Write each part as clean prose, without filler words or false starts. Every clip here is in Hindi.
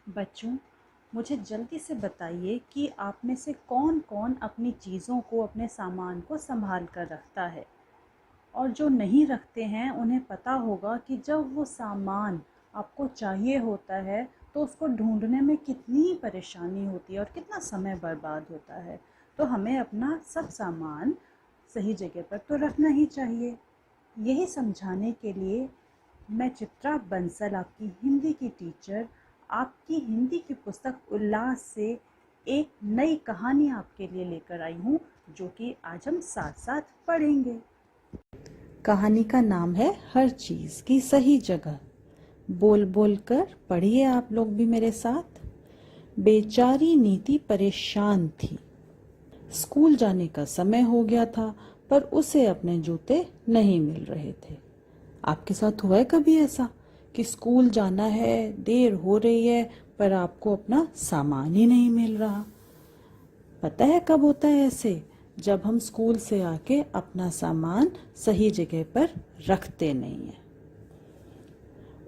बच्चों, मुझे जल्दी से बताइए कि आप में से कौन-कौन अपनी चीज़ों को, अपने सामान को सँभाल कर रखता है? और जो नहीं रखते हैं, उन्हें पता होगा कि जब वो सामान आपको चाहिए होता है, तो उसको ढूँढने में कितनी परेशानी होती है और कितना समय बर्बाद होता है। तो हमें अपना सब सामान सही जगह पर तो रखना ही चाहिए। यही समझाने के लिए मैं चित्रा बंसल, आपकी हिंदी की टीचर, आपकी हिंदी की पुस्तक उल्लास से एक नई कहानी आपके लिए लेकर आई हूँ, जो कि आज हम साथ साथ पढ़ेंगे। कहानी का नाम है हर चीज की सही जगह। बोल बोल कर पढ़िए आप लोग भी मेरे साथ। बेचारी नीति परेशान थी। स्कूल जाने का समय हो गया था, पर उसे अपने जूते नहीं मिल रहे थे। आपके साथ हुआ है कभी ऐसा कि स्कूल जाना है, देर हो रही है, पर आपको अपना सामान ही नहीं मिल रहा? पता है कब होता है ऐसे? जब हम स्कूल से आके अपना सामान सही जगह पर रखते नहीं है।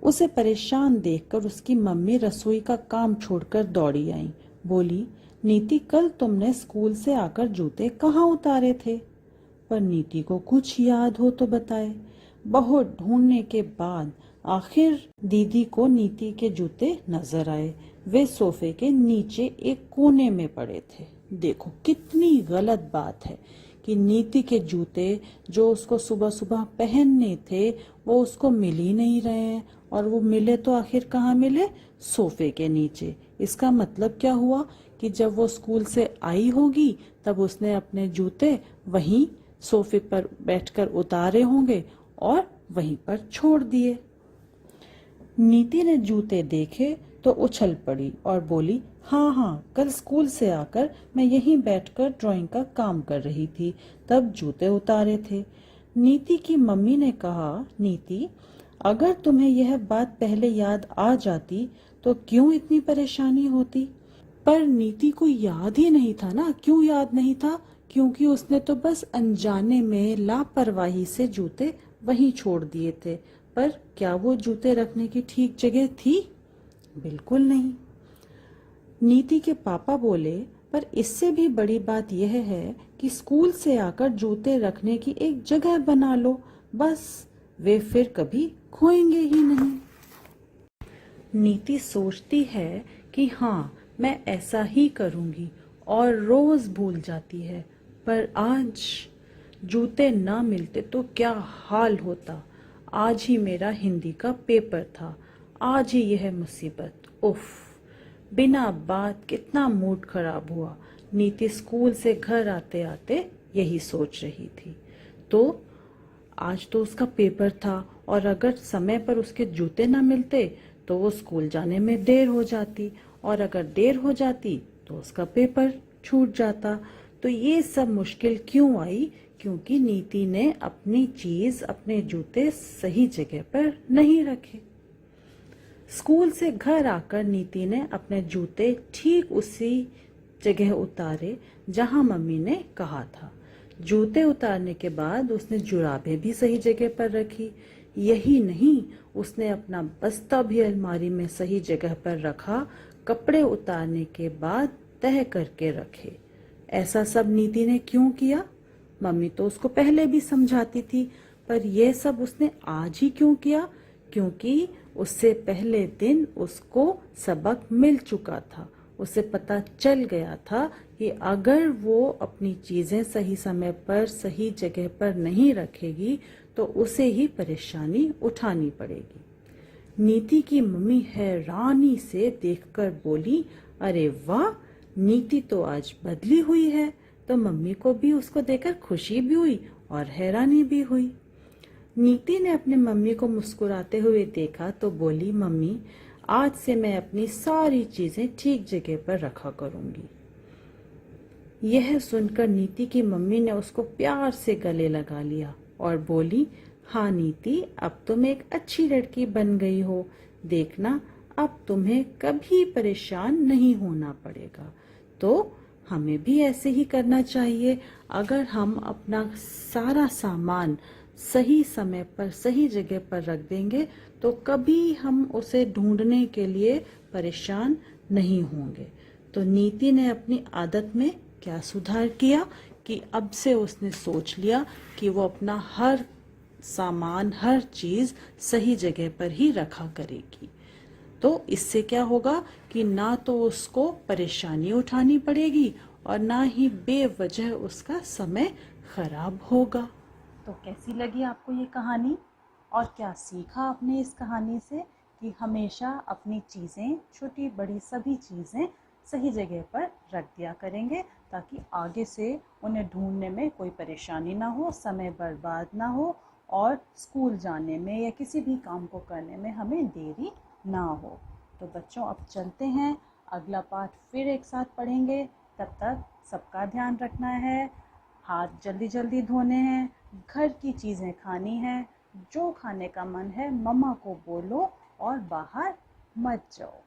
उसे परेशान देखकर उसकी मम्मी रसोई का काम छोड़कर दौड़ी आई। बोली, नीति, कल तुमने स्कूल से आकर जूते कहाँ उतारे थे? पर नीति को कुछ याद हो तो बताए। बहुत ढूंढने के बाद आखिर दीदी को नीति के जूते नजर आए। वे सोफे के नीचे एक कोने में पड़े थे। देखो कितनी गलत बात है कि नीति के जूते जो उसको सुबह सुबह पहनने थे, वो उसको मिल ही नहीं रहे हैं। और वो मिले तो आखिर कहाँ मिले? सोफे के नीचे। इसका मतलब क्या हुआ कि जब वो स्कूल से आई होगी, तब उसने अपने जूते वहीं सोफे पर बैठकर उतारे होंगे और वहीं पर छोड़ दिए। नीति ने जूते देखे तो उछल पड़ी और बोली, हाँ हाँ, कल स्कूल से आकर मैं यहीं बैठकर ड्राइंग का काम कर रही थी, तब जूते उतारे थे। नीति की मम्मी ने कहा, नीति, अगर तुम्हें यह बात पहले याद आ जाती तो क्यों इतनी परेशानी होती? पर नीति को याद ही नहीं था ना। क्यों याद नहीं था? क्योंकि उसने तो बस अनजाने में लापरवाही से जूते वहीं छोड़ दिए थे। पर क्या वो जूते रखने की ठीक जगह थी? बिल्कुल नहीं। नीति के पापा बोले, पर इससे भी बड़ी बात यह है कि स्कूल से आकर जूते रखने की एक जगह बना लो, बस वे फिर कभी खोएंगे ही नहीं। नीति सोचती है कि हाँ, मैं ऐसा ही करूंगी, और रोज भूल जाती है। पर आज जूते ना मिलते तो क्या हाल होता। आज ही मेरा हिंदी का पेपर था, आज ही यह मुसीबत। उफ, बिना बात कितना मूड खराब हुआ। नीति स्कूल से घर आते आते यही सोच रही थी। तो आज तो उसका पेपर था, और अगर समय पर उसके जूते ना मिलते तो वो स्कूल जाने में देर हो जाती, और अगर देर हो जाती तो उसका पेपर छूट जाता। तो ये सब मुश्किल क्यों आई? क्योंकि नीति ने अपनी चीज, अपने जूते सही जगह पर नहीं रखे। स्कूल से घर आकर नीति ने अपने जूते ठीक उसी जगह उतारे जहां मम्मी ने कहा था। जूते उतारने के बाद उसने जुराबें भी सही जगह पर रखी। यही नहीं, उसने अपना बस्ता भी अलमारी में सही जगह पर रखा। कपड़े उतारने के बाद तह करके रखे। ऐसा सब नीति ने क्यों किया? मम्मी तो उसको पहले भी समझाती थी, पर यह सब उसने आज ही क्यों किया? क्योंकि उससे पहले दिन उसको सबक मिल चुका था। उसे पता चल गया था कि अगर वो अपनी चीजें सही समय पर सही जगह पर नहीं रखेगी तो उसे ही परेशानी उठानी पड़ेगी। नीति की मम्मी हैरानी से देखकर बोली, अरे वाह, नीति तो आज बदली हुई है। तो मम्मी को भी उसको देखकर खुशी भी हुई और हैरानी भी हुई। नीति ने अपने मम्मी को मुस्कुराते हुए देखा तो बोली, मम्मी, आज से मैं अपनी सारी चीजें ठीक जगह पर रखा करूंगी। यह सुनकर नीति की मम्मी ने उसको प्यार से गले लगा लिया और बोली, हाँ नीति, अब तुम एक अच्छी लड़की बन गई हो। देखना, अब तुम्हें कभी परेशान नहीं होना पड़ेगा। तो हमें भी ऐसे ही करना चाहिए। अगर हम अपना सारा सामान सही समय पर सही जगह पर रख देंगे तो कभी हम उसे ढूंढने के लिए परेशान नहीं होंगे। तो नीति ने अपनी आदत में क्या सुधार किया कि अब से उसने सोच लिया कि वो अपना हर सामान, हर चीज़ सही जगह पर ही रखा करेगी। तो इससे क्या होगा कि ना तो उसको परेशानी उठानी पड़ेगी और ना ही बेवजह उसका समय खराब होगा। तो कैसी लगी आपको ये कहानी, और क्या सीखा आपने इस कहानी से कि हमेशा अपनी चीज़ें, छोटी बड़ी सभी चीज़ें सही जगह पर रख दिया करेंगे, ताकि आगे से उन्हें ढूंढने में कोई परेशानी ना हो, समय बर्बाद ना हो और स्कूल जाने में या किसी भी काम को करने में हमें देरी ना हो। तो बच्चों, अब चलते हैं, अगला पाठ फिर एक साथ पढ़ेंगे। तब तक सबका ध्यान रखना है, हाथ जल्दी जल्दी धोने हैं, घर की चीज़ें खानी है, जो खाने का मन है मम्मा को बोलो और बाहर मत जाओ।